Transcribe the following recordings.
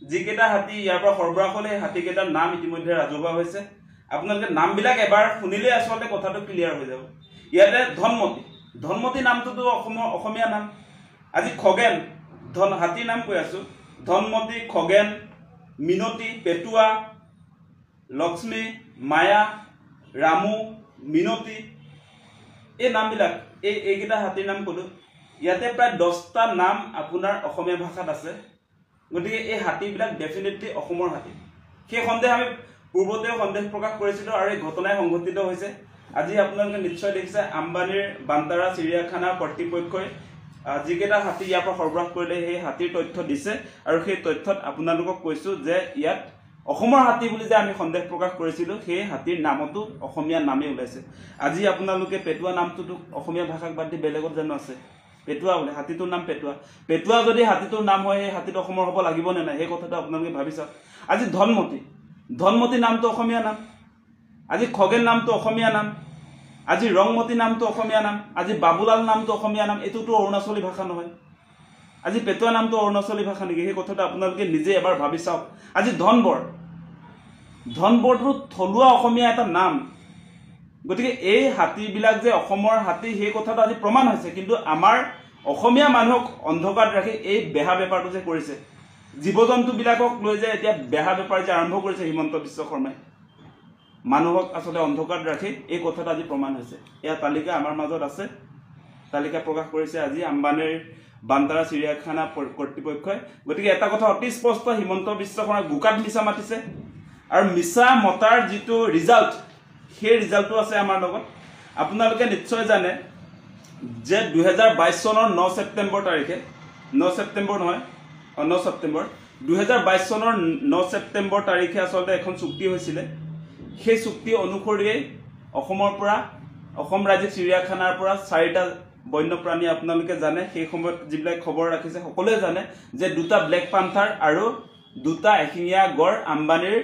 যিকেইটা হাতী ইয়াৰ পৰা সৰবৰাহ হ'লে হাতীকেইটাৰ নাম ইতিমধ্যে ৰাজহুৱা হৈছে আপোনালোকে নামবিলাক এবাৰ শুনিলে আসলে কথাটো ক্লিয়াৰ হৈ যাব ইয়াতে ধনমতি নামটোতো অসমীয়া নাম আজি খগেন হাতীৰ নাম কৈ আছো ধনমতি খগেন মিনতি পেটুৱা লক্ষ্মী মায়া ৰামু মিনতি এই নামবিলাক এইকেইটা হাতীৰ নাম ক'লো ইয়াতে প্ৰায় 10টা নাম আপোনাৰ অসমীয়া ভাষাত আছে গতিকে এই হাতীবিলাক ডেফিনেটলি অসমৰ হাতী সেই সন্দেহ আমি পূৰ্বতে সন্দেহ প্ৰকাশ কৰিছিলো আৰু এই ঘটনাই সংঘটিত হৈছে আজি আপোনালোকে নিশ্চয় দেখিছে আম্বানীৰ বান্তাৰা চিৰিয়াখানা কৰ্তৃপক্ষই যিকেইটা হাতী ইয়াৰ পৰা সৰবৰাহ কৰিলে সেই হাতীৰ তথ্য দিছে আৰু সেই তথ্যত আপোনালোকক কৈছো যে ইয়াত অসমৰ হাতী বুলি যে আমি সন্দেহ প্ৰকাশ কৰিছিলো সেই হাতীৰ নামতো অসমীয়া নামে ওলাইছে আজি আপোনালোকে পেটুৱা নামটোতো অসমীয়া ভাষাক বাদ দি বেলেগত জানো আছে পেটুৱা বলে হাতীটোৰ নাম পেটুৱা যদি হাতীটোৰ নাম হয় এই হাতীটো অসমৰ হ'ব লাগিব নে নাই সেই কথাটো আপোনালোকে ভাবি চাওক আজি ধনমতি নামটো অসমীয়া নাম আজি খগেন নামটো অসমীয়া নাম আজি ৰংমতি নামটো অসমীয়া নাম আজি বাবুলাল নামটো অসমীয়া নাম এটোতো অৰুণাচলী ভাষা নহয় আজি পেটুৱা নামটো অৰুণাচলী ভাষা নেকি সেই কথাটো আপোনালোকে নিজে এবাৰ ভাবি চাওক আজি ধনবৰটো থলুৱা অসমীয়া এটা নাম গতিকে এই হাতীবিলাক যে অসমৰ হাতী সেই কথাটো আজি প্ৰমাণ হৈছে কিন্তু আমাৰ অসমীয়া মানুহক অন্ধকাৰত ৰাখি এই বেহা বেপাৰটো যে কৰিছে জীৱ-জন্তুবিলাকক লৈ যে এতিয়া বেহা বেপাৰ যে আৰম্ভ কৰিছে হিমন্ত বিশ্ব শৰ্মাই মানুহক আসলে অন্ধকাৰত ৰাখি এই কথাটো আজি প্ৰমাণ হৈছে এয়া তালিকা আমাৰ মাজত আছে তালিকা প্ৰকাশ কৰিছে আজি আম্বানীৰ বান্তাৰা চিৰিয়াখানা কৰ্তৃপক্ষই গতিকে এটা কথা অতি স্পষ্ট হিমন্ত বিশ্ব শৰ্মাই গুকাত মিছা মাতিছে আৰু মিছা মতাৰ যিটো ৰিজাল্ট সেই ৰিজাল্টটো আছে আমাৰ লগত আপোনালোকে নিশ্চয় জানে যে 2022 চনৰ 9 ছেপ্টেম্বৰ তাৰিখে 9 ছেপ্টেম্বৰ 2022 চনৰ 9 ছেপ্টেম্বৰ তাৰিখে আসলে এখন চুক্তি হৈছিল সেই চুক্তি অনুসৰি অসমৰ পৰা অসম ৰাজ্যিক চিৰিয়াখানাৰ পৰা 4টা বন্যপ্ৰাণী আপোনালোকে জানে সেই সময়ত যিবিলাক খবৰ ৰাখিছে সকলোৱে জানে যে 2টা ব্লেক পান্থাৰ আৰু 2টা এশিঙীয়া গড় আম্বানীৰ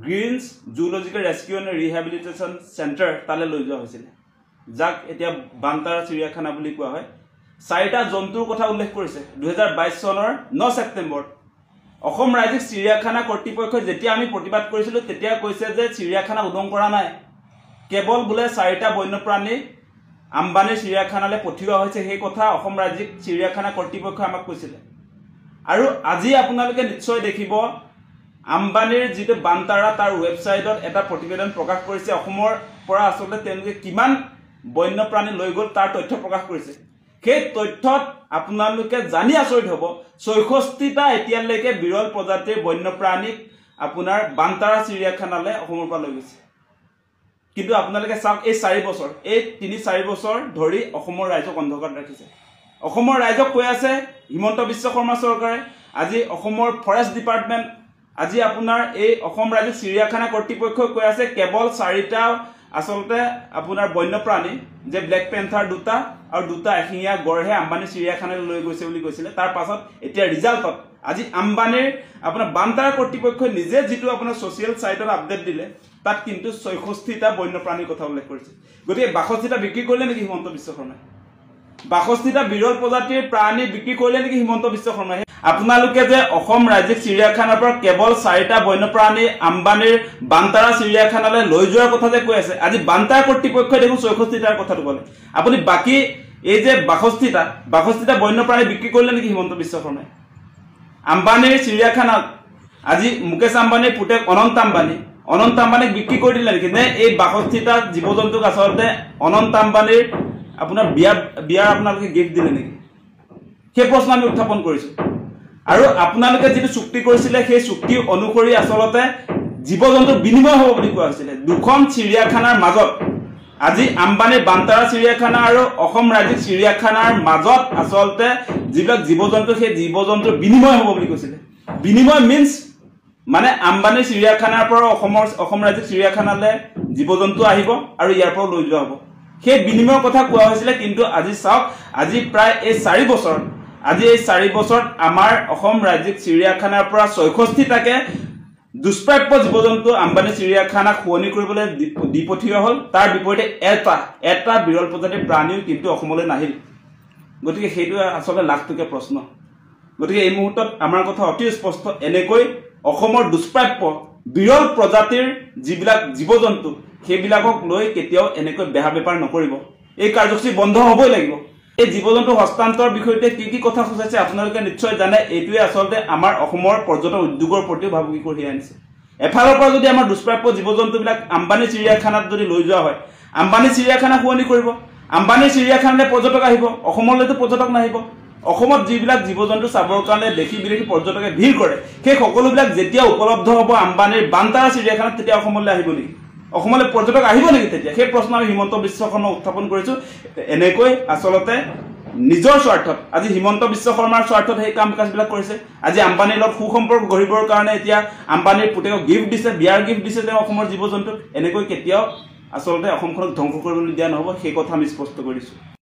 Greens zoological rescue and rehabilitation centre তালে লৈ যোৱা হৈছিল যাক এতিয়া বান্তাৰা চিৰিয়াখানা বুলি কোৱা হয় 4টা জন্তুৰ কথা উল্লেখ কৰিছে 2022 চনৰ 9 ছেপ্টেম্বৰ অসম ৰাজ্যিক চিৰিয়াখানা কৰ্তৃপক্ষই যেতিয়া আমি প্ৰতিবাদ কৰিছিলো তেতিয়া কৈছে যে চিৰিয়াখানা উদং কৰা নাই কেৱল বোলে 4টা বন্যপ্ৰাণী আম্বানীৰ চিৰিয়াখানালৈ পঠিওৱা হৈছে সেই কথা অসম ৰাজ্যিক চিৰিয়াখানা কৰ্তৃপক্ষই আমাক কৈছিল আৰু আজি আপোনালোকে নিশ্চয় দেখিব আম্বানীৰ যিটো বান্তাৰা তাৰ ৱেবছাইটত এটা প্ৰতিবেদন প্ৰকাশ কৰিছে অসমৰ পৰা আসলে তেওঁলোকে কিমান বন্যপ্ৰাণী লৈ গ'ল তাৰ তথ্য প্ৰকাশ কৰিছে সেই তথ্যত আপোনালোকে জানি আচৰিত হ'ব 64টা এতিয়ালৈকে বিৰল প্ৰজাতিৰ বন্যপ্ৰাণীক আপোনাৰ বান্তাৰা চিৰিয়াখানালৈ অসমৰ পৰা লৈ গৈছে কিন্তু আপোনালোকে চাওক এই 4 বছৰ এই 3-4 বছৰ ধৰি অসমৰ ৰাইজক অন্ধকাৰত ৰাখিছে অসমৰ ৰাইজক কৈ আছে হিমন্ত বিশ্ব শৰ্মা চৰকাৰে আজি অসমৰ ফৰেষ্ট ডিপাৰ্টমেণ্ট আজি আপোনাৰ এই অসম ৰাজ্যিক চিৰিয়াখানা কৰ্তৃপক্ষই কৈ আছে কেৱল 4টা আসলতে আপোনাৰ বন্যপ্ৰাণী যে ব্লেক পেন্থাৰ 2টা আৰু 2টা এশিঙীয়া গড়হে আম্বানী চিৰিয়াখানালৈ লৈ গৈছে বুলি কৈছিলে তাৰ পাছত এতিয়া ৰিজাল্টত আজি আম্বানীৰ আপোনাৰ বান্তাৰা কৰ্তৃপক্ষই নিজে যিটো আপোনাৰ সোশ্যাল সাইটত আপডেট দিলে তাত কিন্তু 66টা বন্যপ্ৰাণীৰ কথা উল্লেখ কৰিছে গতিকে 62টা বিক্ৰী কৰিলে নেকি হিমন্ত বিশ্ব শৰ্মাই 62টা বিৰল প্ৰজাতিৰ প্ৰাণী বিক্ৰী কৰিলে নেকি হিমন্ত বিশ্ব শৰ্মাই আপোনালোকে যে অসম ৰাজ্যিক চিৰিয়াখানাৰ পৰা কেৱল 4টা বন্যপ্ৰাণী আম্বানীৰ বান্তাৰা চিৰিয়াখানালৈ লৈ যোৱাৰ কথা যে কৈ আছে আজি বান্তাৰা কৰ্তৃপক্ষই দেখোন 66টাৰ কথাটো ক'লে আপুনি বাকি এই যে 62টা বন্যপ্ৰাণী বিক্ৰী কৰিলে নেকি হিমন্ত বিশ্ব শৰ্মাই আম্বানীৰ চিৰিয়াখানাত আজি মুকেশ আম্বানীৰ পুতেক অনন্ত আম্বানীক বিক্ৰী কৰি দিলে নেকি নে এই 62টা জীৱ-জন্তুক আসলতে অনন্ত আম্বানীৰ আপোনাৰ বিয়াৰ আপোনালোকে গিফ্ট দিলে নেকি সেই প্ৰশ্ন আমি উত্থাপন কৰিছো আৰু আপোনালোকে যিটো চুক্তি কৰিছিলে সেই চুক্তি অনুসৰি আসলতে জীৱ-জন্তুৰ বিনিময় হ'ব বুলি কোৱা হৈছিল দুখন চিৰিয়াখানাৰ মাজত আজি আম্বানীৰ বান্তাৰা চিৰিয়াখানা আৰু অসম ৰাজ্যিক চিৰিয়াখানাৰ মাজত আসলতে যিবিলাক জীৱ-জন্তু সেই জীৱ-জন্তুৰ বিনিময় হ'ব বুলি কৈছিলে বিনিময় মিন্স মানে আম্বানীৰ চিৰিয়াখানাৰ পৰা অসম ৰাজ্যিক চিৰিয়াখানালৈ জীৱ-জন্তু আহিব আৰু ইয়াৰ পৰা লৈ যোৱা হ'ব সেই বিনিময়ৰ কথা কোৱা হৈছিল কিন্তু আজি চাওক আজি প্ৰায় এই 4 বছৰ আজি এই 4 বছৰত আমাৰ অসম ৰাজ্যিক চিৰিয়াখানাৰ পৰা 66টাকে দুষ্প্ৰাপ্য জীৱ-জন্তু আম্বানী চিৰিয়াখানা খুৱনি কৰিবলৈ দি পঠিওৱা হ'ল তাৰ বিপৰীতে এটা বিৰল প্ৰজাতিৰ প্ৰাণীও কিন্তু অসমলৈ নাহিল গতিকে সেইটো আসলে লাখটকীয়া প্ৰশ্ন গতিকে এই মুহূৰ্তত আমাৰ কথা অতি স্পষ্ট এনেকৈ অসমৰ দুষ্প্ৰাপ্য বিৰল প্ৰজাতিৰ যিবিলাক জীৱ-জন্তু সেইবিলাকক লৈ কেতিয়াও এনেকৈ বেহা বেপাৰ নকৰিব এই কাৰ্যসূচী বন্ধ হ'বই লাগিব এই জীৱ-জন্তু হস্তান্তৰ বিষয়তে কি কথা সূচাইছে আপোনালোকে নিশ্চয় জানে এইটোৱে আচলতে আমাৰ অসমৰ পৰ্যটন উদ্যোগৰ প্ৰতিও ভাবুকি কঢ়িয়াই আনিছে এফালৰ পৰা যদি আমাৰ দুষ্প্ৰাপ্য জীৱ-জন্তুবিলাক আম্বানী চিৰিয়াখানাত যদি লৈ যোৱা হয় আম্বানী চিৰিয়াখানা শুৱনি কৰিব আম্বানী চিৰিয়াখানালৈ পৰ্যটক আহিব অসমলৈতো পৰ্যটক নাহিব অসমত যিবিলাক জীৱ-জন্তু চাবৰ কাৰণে দেশী বিদেশী পৰ্যটকে ভিৰ কৰে সেই সকলোবিলাক যেতিয়া উপলব্ধ হ'ব আম্বানীৰ বান্তাৰা চিৰিয়াখানাত তেতিয়া অসমলৈ আহিব নেকি অসমলৈ পৰ্যটক আহিব নেকি তেতিয়া সেই প্ৰশ্ন আমি হিমন্ত বিশ্ব শৰ্মাক উত্থাপন কৰিছো এনেকৈ আচলতে নিজৰ স্বাৰ্থত আজি হিমন্ত বিশ্ব শৰ্মাৰ স্বাৰ্থত সেই কাম কাজবিলাক কৰিছে আজি আম্বানীৰ লগত সুসম্পৰ্ক গঢ়িবৰ কাৰণে এতিয়া আম্বানীৰ পুতেকক গিফ্ট দিছে বিয়াৰ গিফ্ট দিছে তেওঁ অসমৰ জীৱ-জন্তুক এনেকৈ কেতিয়াও আচলতে অসমখনক ধ্বংস কৰিবলৈ দিয়া নহ'ব সেই কথা আমি স্পষ্ট কৰিছো